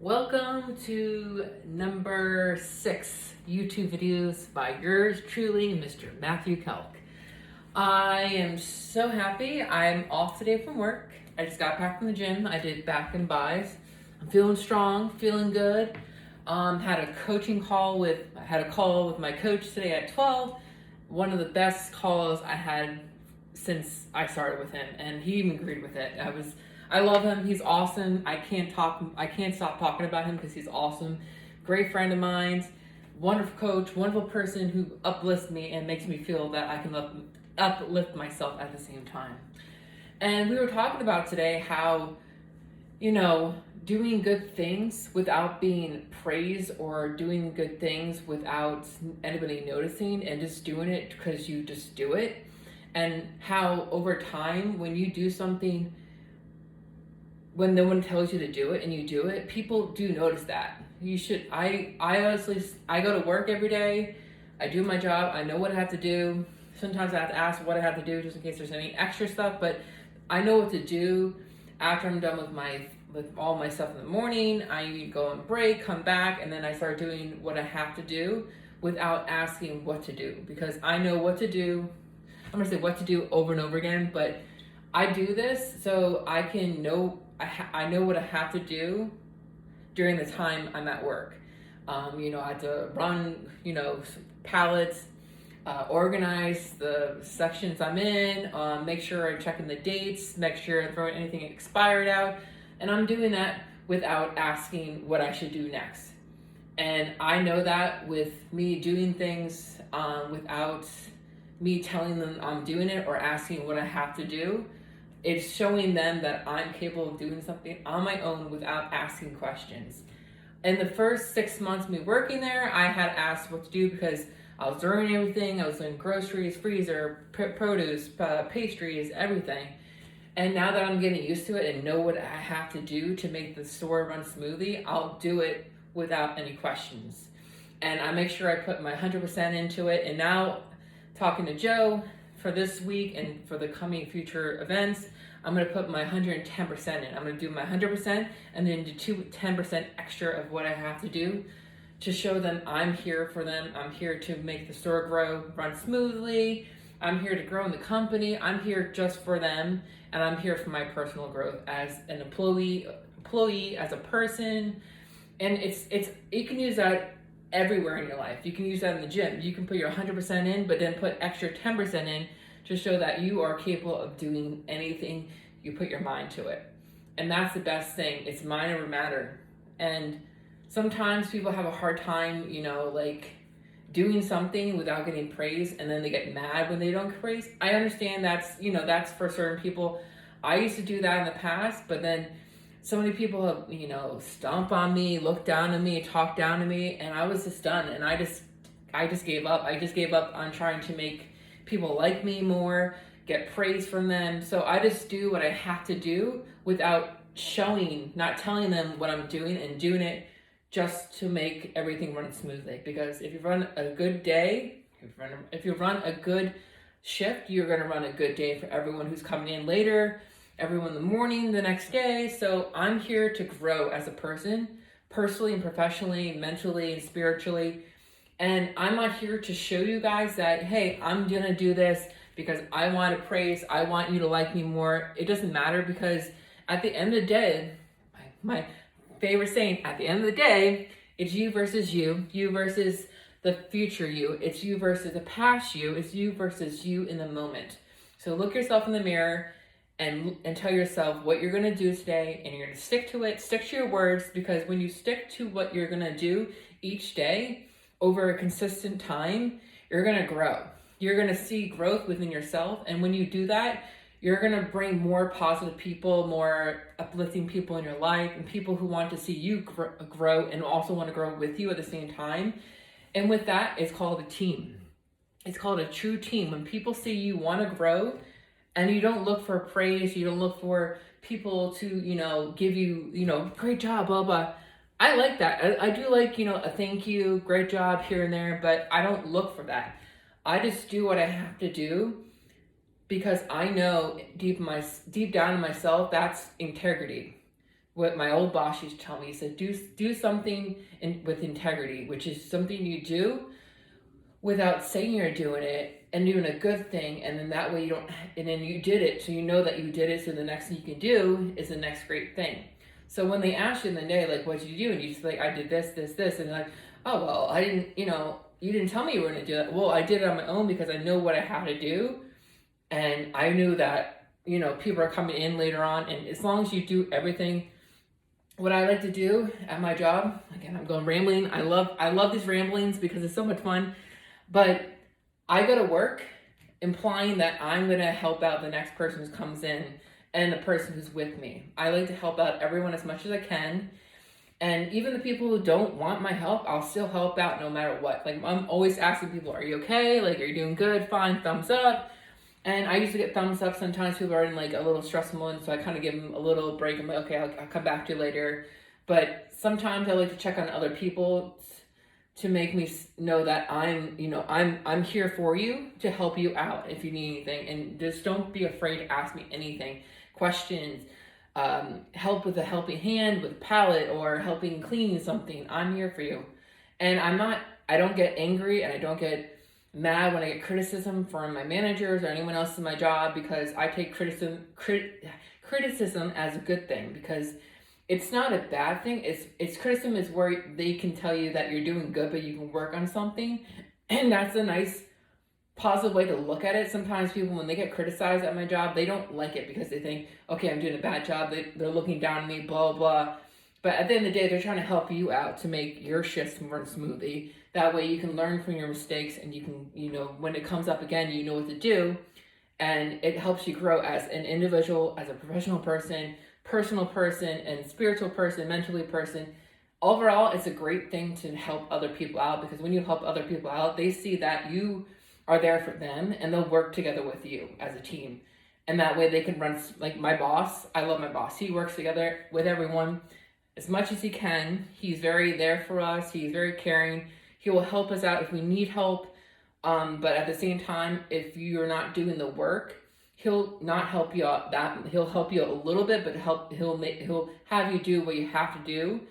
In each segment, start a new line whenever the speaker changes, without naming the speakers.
Welcome to number 6 YouTube videos by yours truly, Mr. Matthew Kelk. I am so happy. I'm off today from work. I just got back from the gym. I did back and buys. I'm feeling strong, feeling good. Had a call with my coach today at 12. One of the best calls I had since I started with him, and he even agreed with it. I love him. He's awesome. I can't stop talking about him because he's awesome. Great friend of mine, wonderful coach, wonderful person who uplifts me and makes me feel that I can uplift myself at the same time. And we were talking about today how, doing good things without being praised or doing good things without anybody noticing and just doing it because you just do it. And how over time, when you do something when no one tells you to do it and you do it, people do notice that. I honestly, I go to work every day. I do my job. I know what I have to do. Sometimes I have to ask what I have to do just in case there's any extra stuff, but I know what to do after I'm done with all my stuff in the morning. I go on break, come back, and then I start doing what I have to do without asking what to do, because I know what to do. I'm gonna say what to do over and over again, but I do this so I can know I know what I have to do during the time I'm at work. I have to run, pallets, organize the sections I'm in, make sure I'm checking the dates, make sure I'm throwing anything expired out, and I'm doing that without asking what I should do next. And I know that with me doing things without me telling them I'm doing it or asking what I have to do, it's showing them that I'm capable of doing something on my own without asking questions. In the first 6 months of me working there, I had asked what to do because I was doing everything. I was doing groceries, freezer, produce, pastries, everything. And now that I'm getting used to it and know what I have to do to make the store run smoothly, I'll do it without any questions. And I make sure I put my 100% into it. And now, talking to Joe for this week and for the coming future events, I'm going to put my 110% in. I'm going to do my 100% and then do 10% extra of what I have to do to show them I'm here for them. I'm here to make the store grow, run smoothly. I'm here to grow in the company. I'm here just for them, and I'm here for my personal growth as an employee, as a person. And you can use that everywhere in your life. You can use that in the gym. You can put your 100% in, but then put extra 10% in to show that you are capable of doing anything you put your mind to it. And that's the best thing. It's mind over matter. And sometimes people have a hard time, doing something without getting praise, and then they get mad when they don't get praise. I understand that's for certain people. I used to do that in the past, but then so many people have, stomp on me, look down on me, talk down to me, and I was just done. And I just gave up. I just gave up on trying to make people like me more, get praise from them. So I just do what I have to do without not telling them what I'm doing, and doing it just to make everything run smoothly. Because if you run a good day, if you run a good shift, you're going to run a good day for everyone who's coming in later, everyone in the morning, the next day. So I'm here to grow as a person, personally and professionally, mentally and spiritually. And I'm not here to show you guys that, hey, I'm going to do this because I want to praise. I want you to like me more. It doesn't matter, because at the end of the day, my favorite saying, at the end of the day, it's you versus you versus the future you. It's you versus the past you. It's you versus you in the moment. So look yourself in the mirror and tell yourself what you're going to do today, and you're going to stick to it. Stick to your words, because when you stick to what you're going to do each day over a consistent time, you're going to grow. You're going to see growth within yourself. And when you do that, you're going to bring more positive people, more uplifting people in your life, and people who want to see you grow and also want to grow with you at the same time. And with that, it's called a team. It's called a true team. When people see you want to grow, and you don't look for praise, you don't look for people to, give you, great job, blah, blah. I like that. I do like, a thank you, great job here and there, but I don't look for that. I just do what I have to do, because I know deep down in myself, that's integrity. what my old boss used to tell me. He said, do something with integrity, which is something you do without saying you're doing it and doing a good thing. And then that way you don't, and then you did it. So you know that you did it. So the next thing you can do is the next great thing. So when they ask you in the day, like, what did you do? And you just like, I did this, this, this. And like, oh, well, I didn't, you didn't tell me you were going to do that. Well, I did it on my own because I know what I had to do. And I knew that, people are coming in later on. And as long as you do everything, what I like to do at my job, again, I'm going rambling. I love these ramblings because it's so much fun. But I go to work implying that I'm going to help out the next person who comes in and the person who's with me. I like to help out everyone as much as I can. And even the people who don't want my help, I'll still help out no matter what. Like, I'm always asking people, are you okay? Like, are you doing good? Fine, thumbs up. And I used to get thumbs up. Sometimes people are in like a little stressful mode, so I kind of give them a little break. I'm like, okay, I'll come back to you later. But sometimes I like to check on other people to make me know that I'm here for you to help you out if you need anything. And just don't be afraid to ask me anything, questions, help with a helping hand with a palette or helping cleaning something. I'm here for you. And I don't get angry and I don't get mad when I get criticism from my managers or anyone else in my job, because I take criticism as a good thing, because it's not a bad thing. It's criticism is where they can tell you that you're doing good, but you can work on something. And that's a nice positive way to look at it. Sometimes people, when they get criticized at my job, they don't like it because they think, okay, I'm doing a bad job. They're looking down on me, blah, blah. But at the end of the day, they're trying to help you out to make your shifts run smoothly. That way you can learn from your mistakes and you can, when it comes up again, you know what to do. And it helps you grow as an individual, as a professional person, personal person, and spiritual person, mentally person. Overall, it's a great thing to help other people out, because when you help other people out, they see that you are there for them and they'll work together with you as a team. And that way they can run, like my boss, I love my boss. He works together with everyone as much as he can. He's very there for us. He's very caring. He will help us out if we need help. But at the same time, if you're not doing the work, he'll not help you out. He'll help you a little bit, but he'll have you do what you have to do,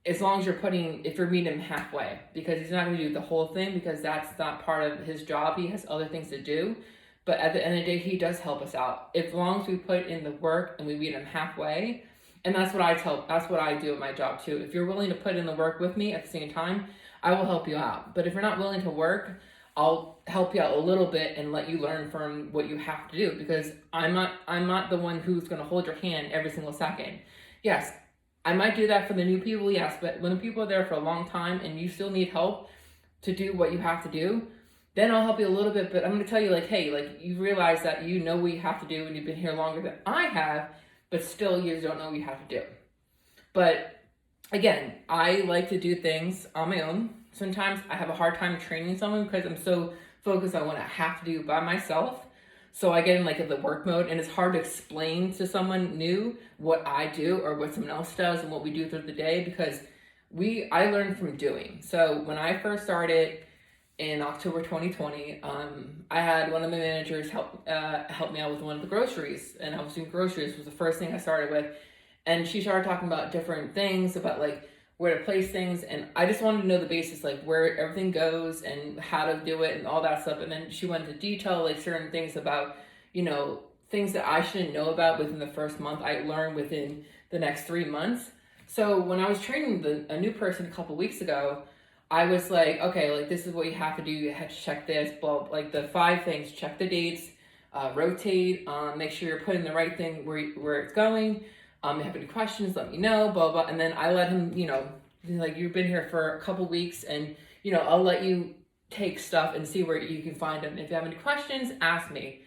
as long as if you're meeting him halfway, because he's not going to do the whole thing, because that's not part of his job. He has other things to do. But at the end of the day, he does help us out as long as we put in the work and we meet him halfway. And that's what I do at my job too. If you're willing to put in the work with me at the same time, I will help you out. But if you're not willing to work, I'll help you out a little bit and let you learn from what you have to do, because I'm not the one who's going to hold your hand every single second. Yes, I might do that for the new people, yes, but when the people are there for a long time and you still need help to do what you have to do, then I'll help you a little bit. But I'm going to tell you, like, hey, like, you realize that you know what you have to do and you've been here longer than I have, but still you don't know what you have to do. But again, I like to do things on my own. Sometimes I have a hard time training someone because I'm so focused on what I have to do by myself. So I get in like the work mode, and it's hard to explain to someone new what I do or what someone else does and what we do through the day, because I learned from doing. So when I first started in October 2020, I had one of my managers help me out with one of the groceries, and I was doing groceries was the first thing I started with. And she started talking about different things about like where to place things, and I just wanted to know the basics, like where everything goes and how to do it and all that stuff. And then she went into detail, like certain things about, things that I shouldn't know about within the first month, I learned within the next 3 months. So when I was training a new person a couple weeks ago, I was like, okay, like this is what you have to do. You have to check this, blah, like the 5 things: check the dates, rotate, make sure you're putting the right thing where it's going. If you have any questions, let me know, blah, blah. And then I let him, like, you've been here for a couple weeks and, I'll let you take stuff and see where you can find them. If you have any questions, ask me.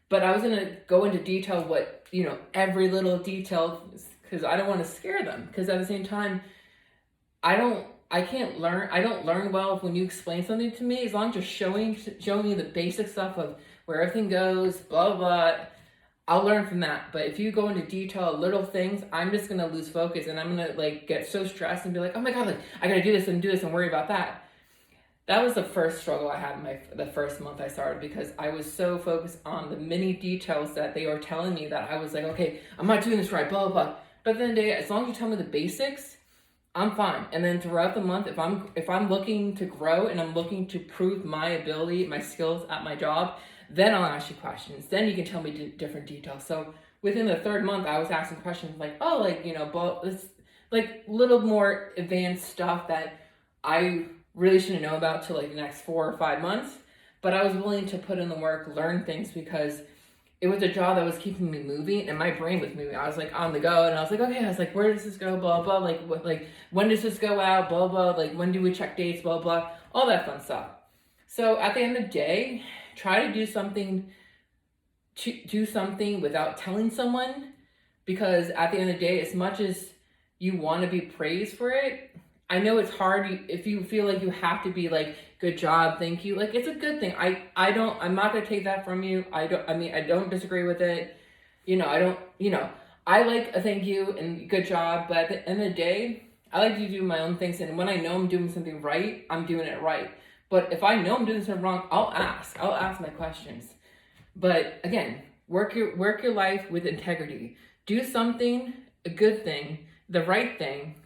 But I was going to go into detail what, every little detail, because I don't want to scare them. Because at the same time, I don't learn well when you explain something to me. As long as you're showing me the basic stuff of where everything goes, blah, blah, I'll learn from that. But if you go into detail, little things, I'm just going to lose focus, and I'm going to like get so stressed and be like, oh my God, like I got to do this and worry about that. That was the first struggle I had in the first month I started, because I was so focused on the many details that they were telling me that I was like, okay, I'm not doing this right, blah, blah, blah. But at the end of the day, as long as you tell me the basics, I'm fine. And then throughout the month, if I'm looking to grow and I'm looking to prove my ability, my skills at my job, then I'll ask you questions. Then you can tell me different details. So within the third month, I was asking questions like, oh, like, you know, but it's like little more advanced stuff that I really shouldn't know about till like the next 4 or 5 months. But I was willing to put in the work, learn things, because it was a job that was keeping me moving and my brain was moving. I was like on the go and I was like, okay, I was like, where does this go? Blah, blah, like, what, like, when does this go out? Blah, blah, like, when do we check dates? Blah, blah, all that fun stuff. So at the end of the day, try to do something without telling someone, because at the end of the day, as much as you want to be praised for it, I know it's hard if you feel like you have to be like, good job, thank you. Like, it's a good thing. I'm not gonna take that from you. I don't disagree with it. I like a thank you and good job, but at the end of the day, I like to do my own things, and when I know I'm doing something right, I'm doing it right. But if I know I'm doing something wrong, I'll ask my questions. But again, work your life with integrity. Do something, a good thing, the right thing,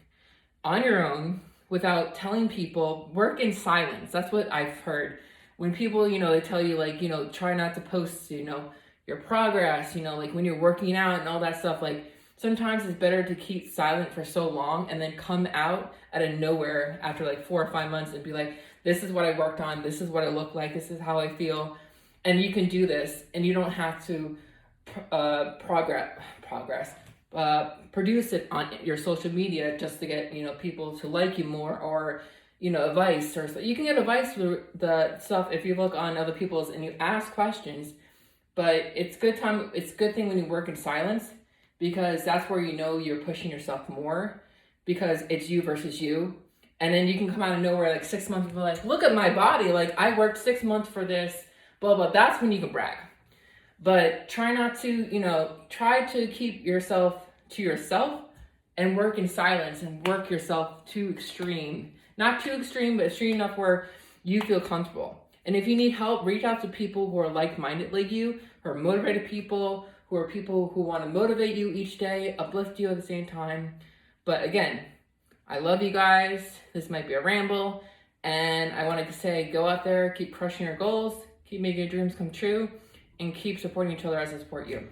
on your own, without telling people. Work in silence. That's what I've heard. When people, they tell you like, try not to post, your progress, like when you're working out and all that stuff, like sometimes it's better to keep silent for so long and then come out out of nowhere after like 4 or 5 months and be like, this is what I worked on, this is what I look like, this is how I feel, and you can do this, and you don't have to produce it on your social media just to get people to like you more, or advice, or so. You can get advice through the stuff if you look on other people's and you ask questions, but it's a good thing when you work in silence, because that's where you're pushing yourself more, because it's you versus you. And then you can come out of nowhere like 6 months and be like, look at my body, like I worked 6 months for this, blah blah. That's when you can brag. But try not to, try to keep yourself to yourself and work in silence, and work yourself to extreme. Not too extreme, but extreme enough where you feel comfortable. And if you need help, reach out to people who are like-minded like you, who are motivated people, who are people who want to motivate you each day, uplift you at the same time. But again, I love you guys. This might be a ramble. And I wanted to say, go out there, keep crushing your goals, keep making your dreams come true, and keep supporting each other as I support you.